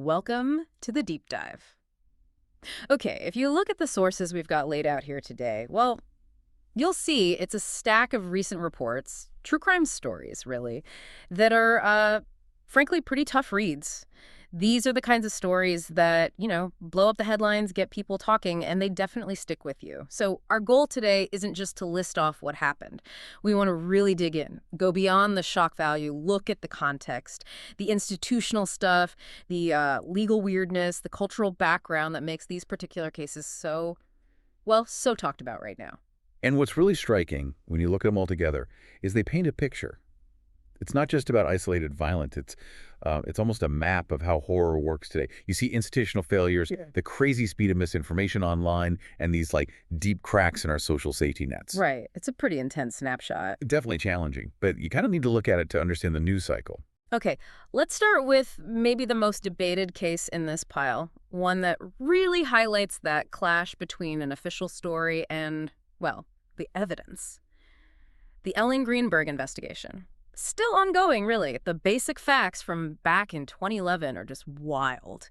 Welcome to the deep dive. Okay, if you look at the sources we've got laid out here today, well, you'll see it's a stack of recent reports, true crime stories, really, that are, frankly, pretty tough reads. These are the kinds of stories that, blow up the headlines, get people talking, and they definitely stick with you. So our goal today isn't just to list off what happened. We want to really dig in, go beyond the shock value, look at the context, the institutional stuff, the legal weirdness, the cultural background that makes these particular cases so talked about right now. And what's really striking when you look at them all together is they paint a picture. It's not just about isolated violence. It's almost a map of how horror works today. You see institutional failures, the crazy speed of misinformation online, and these deep cracks in our social safety nets. Right. It's a pretty intense snapshot. Definitely challenging, but you kind of need to look at it to understand the news cycle. Okay, let's start with maybe the most debated case in this pile, one that really highlights that clash between an official story and, well, the evidence. The Greenberg investigation. Still ongoing, really. The basic facts from back in 2011 are just wild.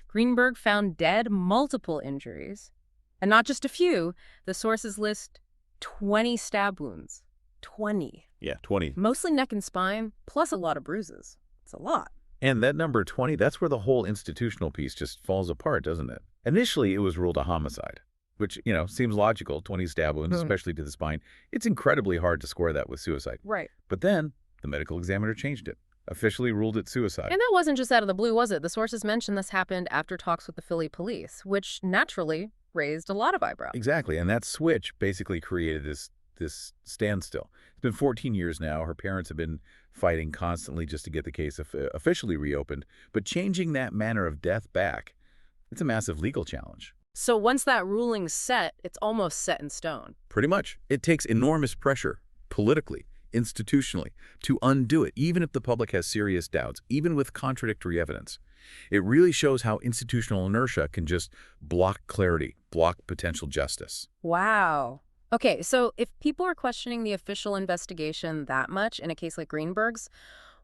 Greenberg found dead, multiple injuries. And not just a few. The sources list 20 stab wounds. 20. Yeah, 20. Mostly neck and spine, plus a lot of bruises. It's a lot. And that number 20, that's where the whole institutional piece just falls apart, doesn't it? Initially, it was ruled a homicide, which, seems logical, 20 stab wounds, especially to the spine. It's incredibly hard to square that with suicide. Right. But then the medical examiner changed it, officially ruled it suicide. And that wasn't just out of the blue, was it? The sources mentioned this happened after talks with the Philly police, which naturally raised a lot of eyebrows. Exactly, and that switch basically created this standstill. It's been 14 years now. Her parents have been fighting constantly just to get the case officially reopened, but changing that manner of death back, it's a massive legal challenge. So once that ruling's set, it's almost set in stone. Pretty much. It takes enormous pressure, politically, institutionally, to undo it, even if the public has serious doubts, even with contradictory evidence. It really shows how institutional inertia can just block clarity, block potential justice. Wow. Okay, so if people are questioning the official investigation that much in a case like Greenberg's,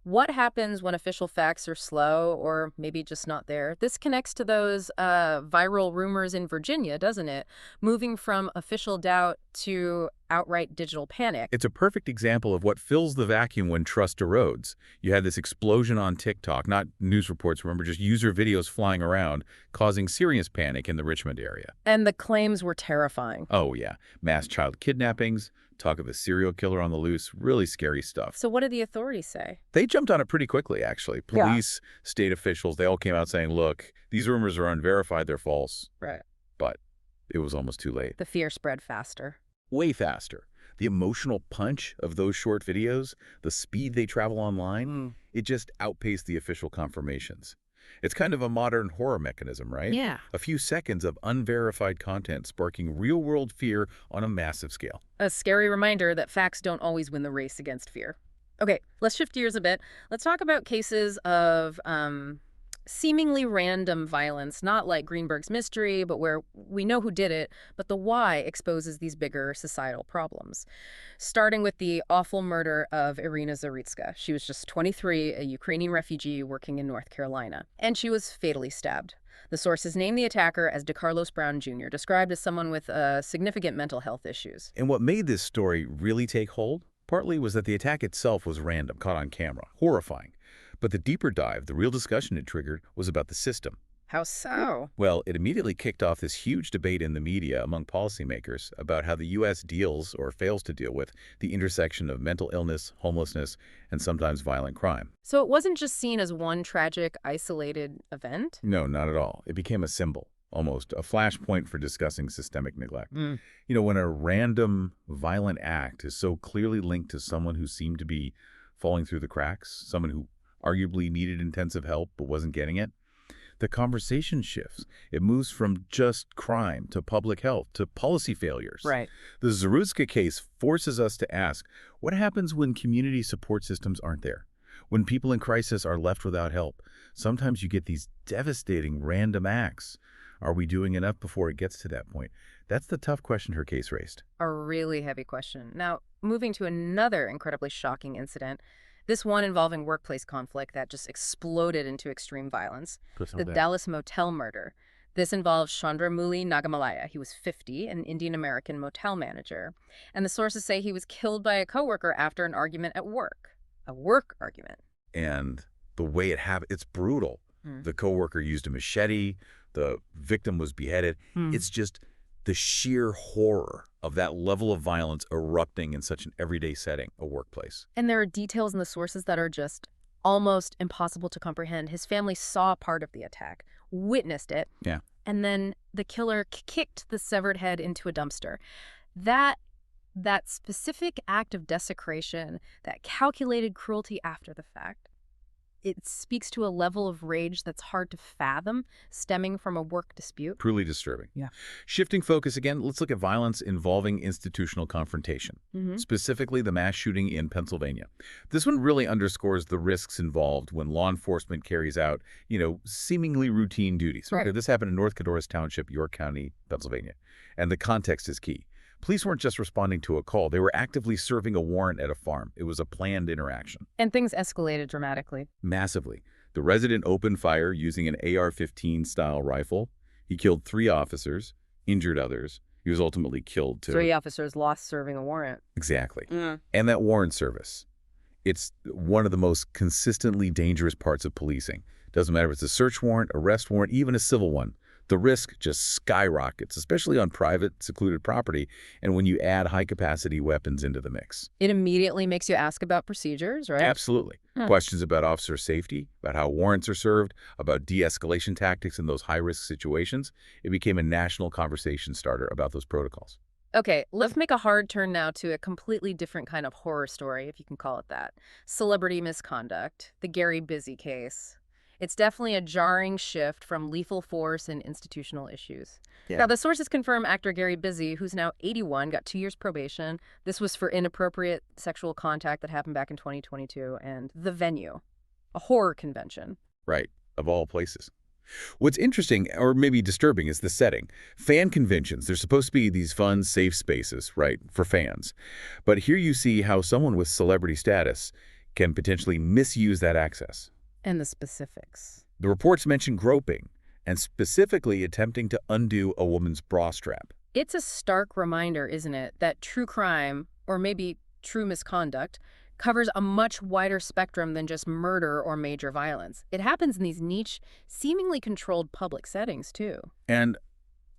what happens when official facts are slow or maybe just not there? This connects to those viral rumors in Virginia, doesn't it? Moving from official doubt to outright digital panic. It's a perfect example of what fills the vacuum when trust erodes. You had this explosion on TikTok, not news reports, remember, just user videos flying around, causing serious panic in the Richmond area. And the claims were terrifying. Oh, yeah. Mass child kidnappings, talk of a serial killer on the loose, really scary stuff. So what did the authorities say? They jumped on it pretty quickly, actually. Police, state officials, they all came out saying, look, these rumors are unverified, they're false. Right. But it was almost too late. The fear spread faster. Way faster. The emotional punch of those short videos, the speed they travel online, it just outpaced the official confirmations. It's kind of a modern horror mechanism, right? Yeah. A few seconds of unverified content sparking real-world fear on a massive scale. A scary reminder that facts don't always win the race against fear. Okay, let's shift gears a bit. Let's talk about cases of seemingly random violence, not like Greenberg's mystery, but where we know who did it, but the why exposes these bigger societal problems. Starting with the awful murder of Iryna Zarutska. She was just 23, a Ukrainian refugee working in North Carolina, and she was fatally stabbed. The sources named the attacker as DeCarlos Brown Jr., described as someone with significant mental health issues. And what made this story really take hold, partly was that the attack itself was random, caught on camera, horrifying. But the deeper dive, the real discussion it triggered, was about the system. How so? Well, it immediately kicked off this huge debate in the media among policymakers about how the U.S. deals or fails to deal with the intersection of mental illness, homelessness, and sometimes violent crime. So it wasn't just seen as one tragic, isolated event? No, not at all. It became a symbol, almost a flashpoint for discussing systemic neglect. When a random, violent act is so clearly linked to someone who seemed to be falling through the cracks, someone who arguably needed intensive help but wasn't getting it, the conversation shifts. It moves from just crime to public health to policy failures. Right. The Zarutska case forces us to ask, what happens when community support systems aren't there? When people in crisis are left without help? Sometimes you get these devastating random acts. Are we doing enough before it gets to that point? That's the tough question her case raised. A really heavy question. Now, moving to another incredibly shocking incident, This one involving workplace conflict that just exploded into extreme violence. The Dallas motel murder. This involves Chandra Nagamallaiah. He was 50, an Indian-American motel manager. And the sources say he was killed by a coworker after an argument at work. A work argument. And the way it happened, it's brutal. The coworker used a machete. The victim was beheaded. It's just the sheer horror of that level of violence erupting in such an everyday setting, a workplace. And there are details in the sources that are just almost impossible to comprehend. His family saw part of the attack, witnessed it, and then the killer kicked the severed head into a dumpster. That specific act of desecration, that calculated cruelty after the fact, it speaks to a level of rage that's hard to fathom, stemming from a work dispute. Truly disturbing. Yeah. Shifting focus again, let's look at violence involving institutional confrontation, specifically the mass shooting in Pennsylvania. This one really underscores the risks involved when law enforcement carries out, seemingly routine duties. Right. This happened in North Codorus Township, York County, Pennsylvania. And the context is key. Police weren't just responding to a call. They were actively serving a warrant at a farm. It was a planned interaction. And things escalated dramatically. Massively. The resident opened fire using an AR-15-style rifle. He killed 3 officers, injured others. He was ultimately killed, too. 3 officers lost serving a warrant. Exactly. And that warrant service, it's one of the most consistently dangerous parts of policing. Doesn't matter if it's a search warrant, arrest warrant, even a civil one. The risk just skyrockets, especially on private, secluded property, and when you add high-capacity weapons into the mix. It immediately makes you ask about procedures, right? Absolutely. Questions about officer safety, about how warrants are served, about de-escalation tactics in those high-risk situations. It became a national conversation starter about those protocols. Okay, let's make a hard turn now to a completely different kind of horror story, if you can call it that. Celebrity misconduct, the Gary Busey case. It's definitely a jarring shift from lethal force and institutional issues. Now, the sources confirm actor Gary Busey, who's now 81, got 2 years probation. This was for inappropriate sexual contact that happened back in 2022. And the venue, a horror convention. Right, of all places. What's interesting, or maybe disturbing, is the setting. Fan conventions, they're supposed to be these fun, safe spaces, right, for fans. But here you see how someone with celebrity status can potentially misuse that access. And the specifics. The reports mention groping and specifically attempting to undo a woman's bra strap. It's a stark reminder, isn't it, that true crime, or maybe true misconduct, covers a much wider spectrum than just murder or major violence. It happens in these niche, seemingly controlled public settings, too. And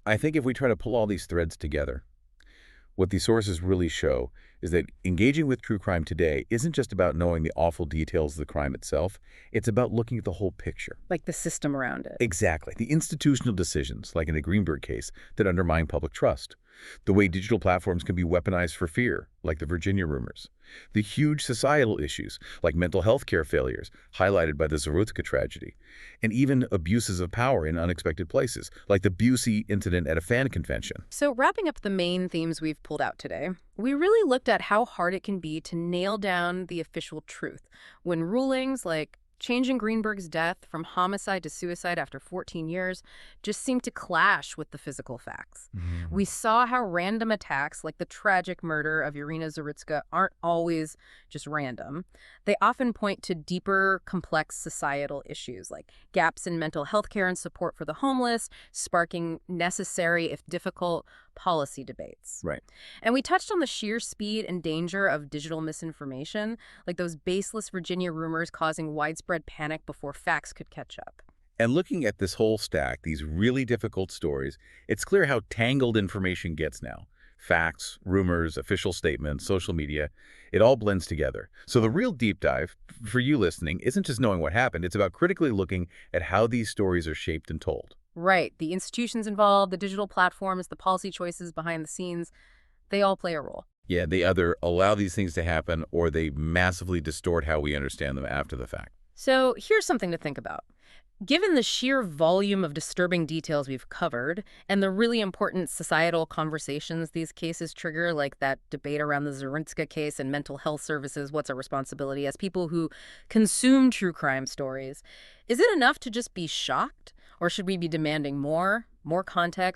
I think if we try to pull all these threads together, what these sources really show is that engaging with true crime today isn't just about knowing the awful details of the crime itself. It's about looking at the whole picture. Like the system around it. Exactly. The institutional decisions, like in the Greenberg case, that undermine public trust. The way digital platforms can be weaponized for fear, like the Virginia rumors. The huge societal issues, like mental health care failures, highlighted by the Zarutska tragedy. And even abuses of power in unexpected places, like the Busey incident at a fan convention. So wrapping up the main themes we've pulled out today, we really looked at how hard it can be to nail down the official truth when rulings like changing Greenberg's death from homicide to suicide after 14 years just seemed to clash with the physical facts. We saw how random attacks like the tragic murder of Iryna Zarutska aren't always just random. They often point to deeper, complex societal issues like gaps in mental health care and support for the homeless, sparking necessary, if difficult, policy debates. Right. And we touched on the sheer speed and danger of digital misinformation, like those baseless Virginia rumors causing widespread panic before facts could catch up. And looking at this whole stack, these really difficult stories, it's clear how tangled information gets now. Facts, rumors, official statements, social media, it all blends together. So the real deep dive, for you listening, isn't just knowing what happened. It's about critically looking at how these stories are shaped and told. Right. The institutions involved, the digital platforms, the policy choices behind the scenes, they all play a role. Yeah, they either allow these things to happen or they massively distort how we understand them after the fact. So here's something to think about. Given the sheer volume of disturbing details we've covered and the really important societal conversations these cases trigger, like that debate around the Zarutska case and mental health services, what's our responsibility as people who consume true crime stories, is it enough to just be shocked? Or should we be demanding more context,